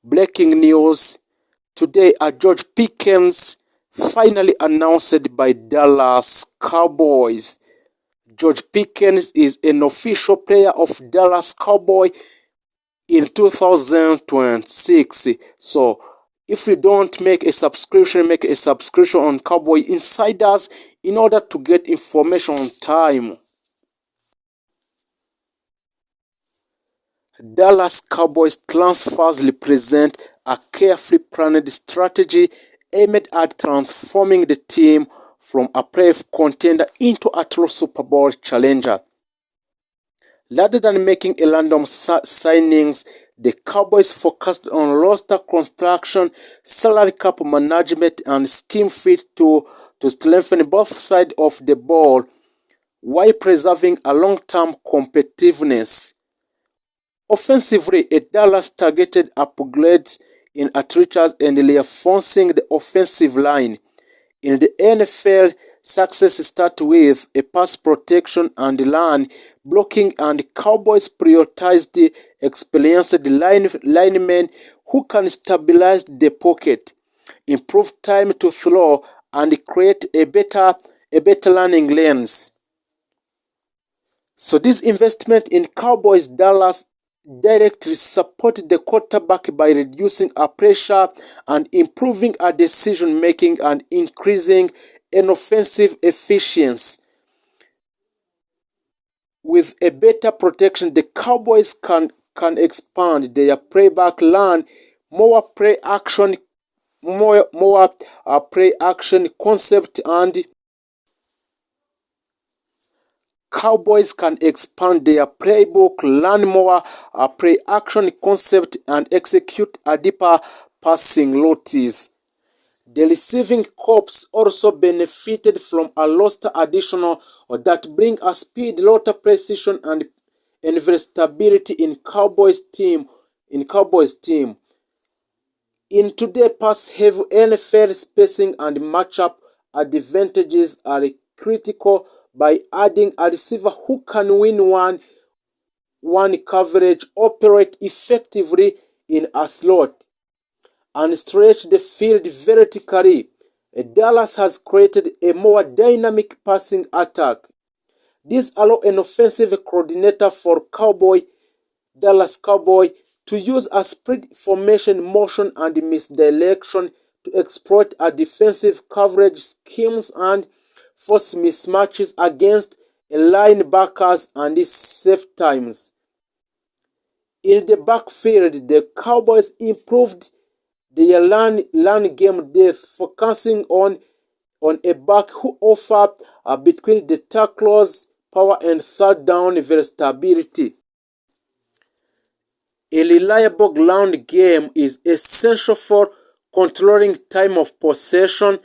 Breaking news today: George Pickens finally announced by Dallas Cowboys. George Pickens is an official player of Dallas Cowboys in 2026. So if you don't make a subscription on Cowboy Insiders in order to get information on time. Dallas Cowboys transfers represent a carefully planned strategy aimed at transforming the team from a playoff contender into a true Super Bowl challenger. Rather than making a random signings, the Cowboys focused on roster construction, salary cap management, and scheme fit to strengthen both sides of the ball while preserving a long-term competitiveness. Offensively, Dallas targeted upgrades in athletes and reinforcing the offensive line. In the NFL, success starts with a pass protection and run blocking, and Cowboys prioritized the experienced linemen who can stabilize the pocket, improve time to throw, and create a better landing lanes. So this investment in Cowboys Dallas directly supported the quarterback by reducing pressure and improving decision making and increasing an offensive efficiency. With a better protection, the Cowboys can expand their playback, learn more play action concept, and Cowboys can expand their playbook, learn more play action concept, and execute a deeper passing routes. The receiving corps also benefited from a roster additional that bring a speed, rotor precision, and versatility in Cowboys team. In today's pass-heavy NFL, spacing and matchup advantages are critical. By adding a receiver who can win one coverage, operate effectively in a slot, and stretch the field vertically, Dallas has created a more dynamic passing attack. This allows an offensive coordinator for Dallas Cowboy to use a spread formation, motion, and misdirection to exploit a defensive coverage schemes and force mismatches against linebackers and safe times. In the backfield, the Cowboys improved their run game depth, focusing on a back who offered between the tackles power and third down versatility. A reliable ground game is essential for controlling time of possession,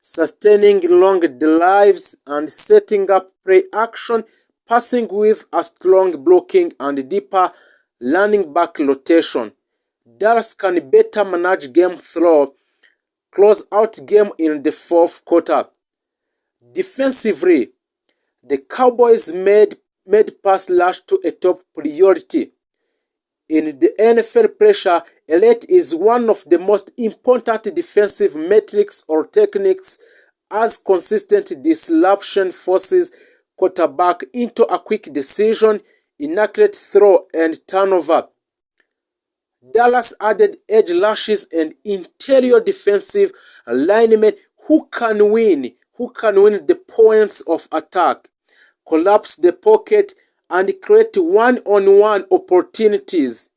sustaining long drives, and setting up play action passing with a strong blocking and deeper running back rotation. Dallas can better manage game through close out game in the fourth quarter. Defensively, the Cowboys made pass rush to a top priority. In the NFL, pressure elite is one of the most important defensive metrics or techniques, as consistent disruption forces quarterback into a quick decision, inaccurate throw, and turnover. Dallas added edge rushes and interior defensive linemen who can win the points of attack, collapse the pocket, and create one-on-one opportunities.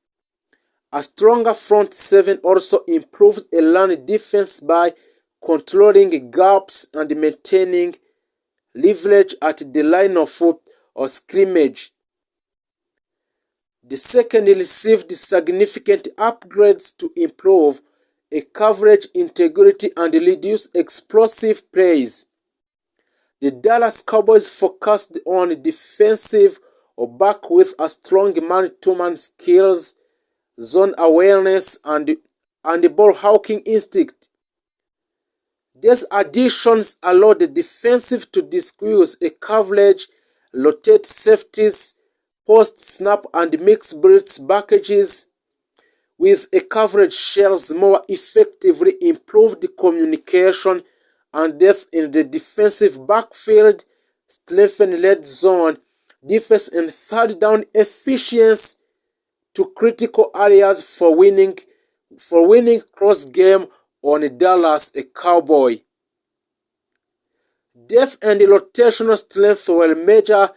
A stronger front seven also improves a run defense by controlling gaps and maintaining leverage at the line of scrimmage. The second received significant upgrades to improve a coverage integrity and reduce explosive plays. The Dallas Cowboys focused on defensive back with a strong man-to-man skills, zone awareness, and ball hawking instinct. These additions allow the defensive to disguise a coverage, rotate safeties, post snap, and mix blitz packages with a coverage shells more effectively, improved communication and depth in the defensive backfield, strengthened red zone defense and third down efficiency to critical areas for winning cross game on Dallas a Cowboy. Depth and rotational strength were major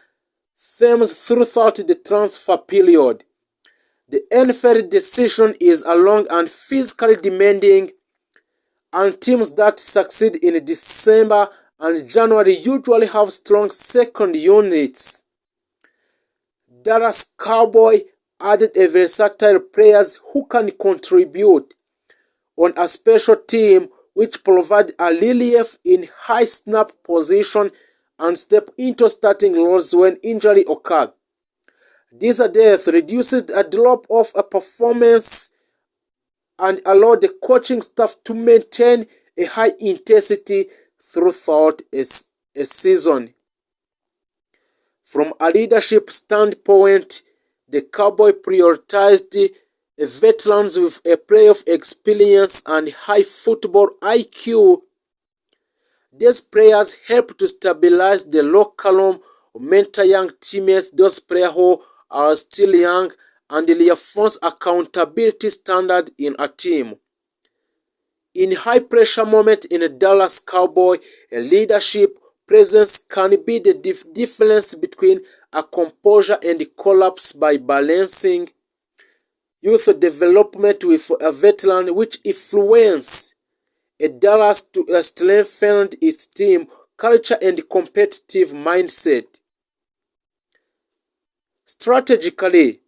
themes throughout the transfer period. The NFL decision is a long and physically demanding, and teams that succeed in December and January usually have strong second units. Dallas Cowboys added a versatile players who can contribute on a special team, which provide a relief in high snap position and step into starting roles when injury occurs. This depth reduces a drop of a performance and allow the coaching staff to maintain a high intensity throughout a season. From a leadership standpoint, the Cowboys prioritized veterans with a playoff experience and high football IQ. These players help to stabilize the locker room, mentor young teammates, those players who are still young, and reinforce accountability standard in a team. In high-pressure moments in a Dallas Cowboys, a leadership presence can be the difference between a composure and collapse by balancing youth development with a veteran, which influence a Dallas to strengthen its team culture and competitive mindset. Strategically,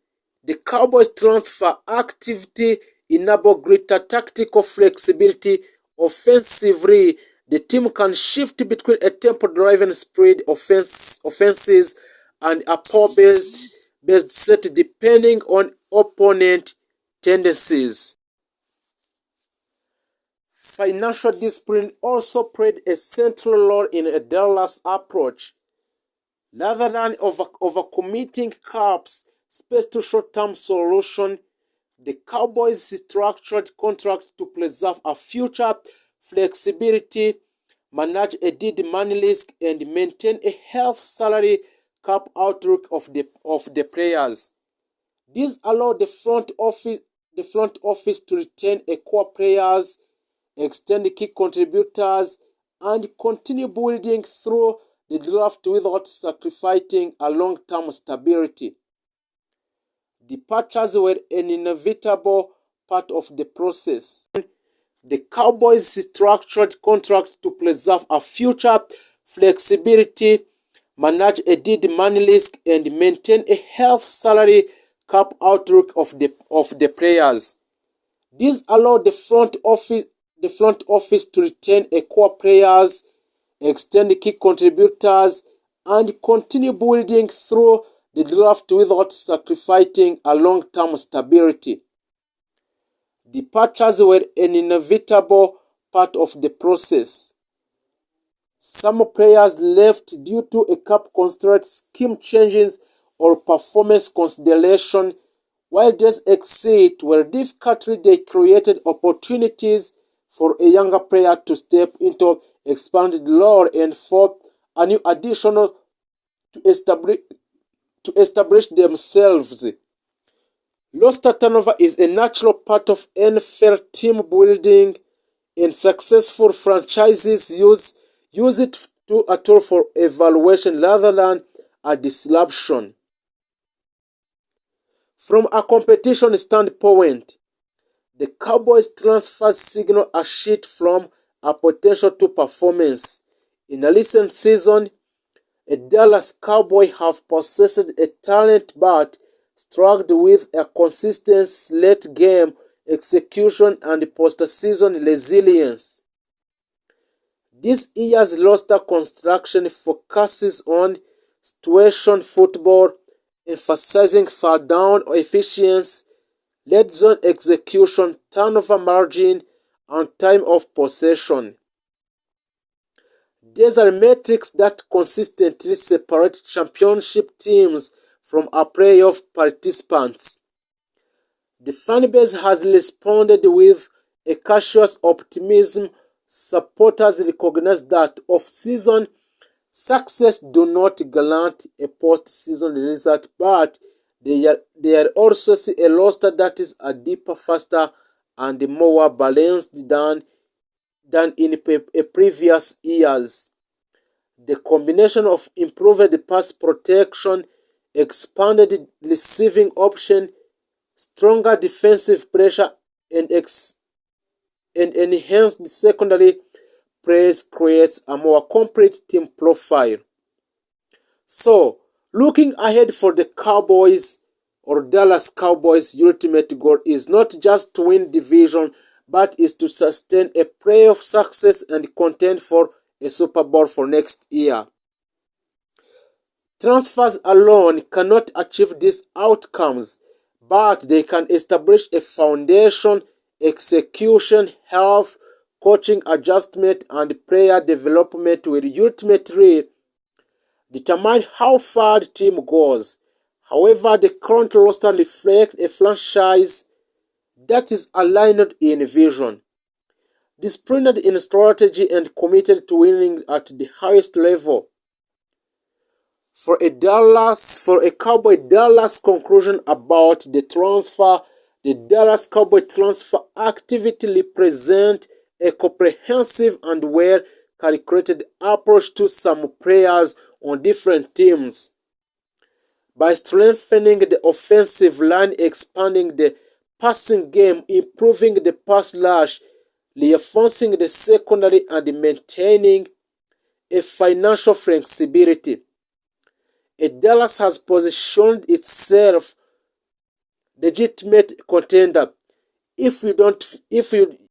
the Cowboys' transfer activity enabled greater tactical flexibility. Offensively, the team can shift between a tempo-driven spread offenses and a power-based set depending on opponent tendencies. Financial discipline also played a central role in a Dallas approach. Rather than overcommitting cap space to short-term solution, the Cowboys structured contract to preserve a future flexibility, manage a dead money risk, and maintain a healthy salary cap outlook of the players. This allowed the front office to retain a core players, extend key contributors, and continue building through the draft without sacrificing a long-term stability. Departures were an inevitable part of the process. The Cowboys structured contract to preserve a future flexibility, manage a dead money risk, and maintain a healthy salary cap outlook of the players. This allowed the front office to retain a core players, extend key contributors, and continue building through the draft without sacrificing a long-term stability. Departures were an inevitable part of the process. Some players left due to a cap constraint, scheme changes, or performance consideration, while these exits were difficult. They created opportunities for a younger player to step into expanded role and for a new additional to establish themselves. Roster turnover is a natural part of NFL team building, and successful franchises use it to a tool for evaluation rather than a disruption. From a competition standpoint, the Cowboys transfer signal a shift from a potential to performance. In a recent season, a Dallas Cowboys have possessed a talent but struggled with a consistent late-game execution and postseason resilience. This year's roster construction focuses on situation football, emphasizing third down efficiency, red zone execution, turnover margin, and time of possession. These are metrics that consistently separate championship teams from our playoff participants. The fanbase has responded with a cautious optimism. Supporters recognize that off-season success do not guarantee a post-season result, but they also see a roster that is a deeper, faster, and more balanced than in previous years. The combination of improved pass protection, expanded receiving option, stronger defensive pressure, and enhanced secondary plays creates a more complete team profile. So, looking ahead for the Cowboys or Dallas Cowboys' ultimate goal is not just to win division, but is to sustain a playoff success and contend for a Super Bowl for next year. Transfers alone cannot achieve these outcomes, but they can establish a foundation. Execution, health, coaching adjustment, and player development will ultimately determine how far the team goes. However, the current roster reflects a franchise that is aligned in vision, disciplined in strategy, and committed to winning at the highest level. For a Cowboy Dallas conclusion about the transfer, the Dallas Cowboy transfer activity represents a comprehensive and well-calculated approach to some players on different teams. By strengthening the offensive line, expanding the passing game, improving the pass rush, reinforcing the secondary, and maintaining a financial flexibility, Dallas has positioned itself legitimate contender. If you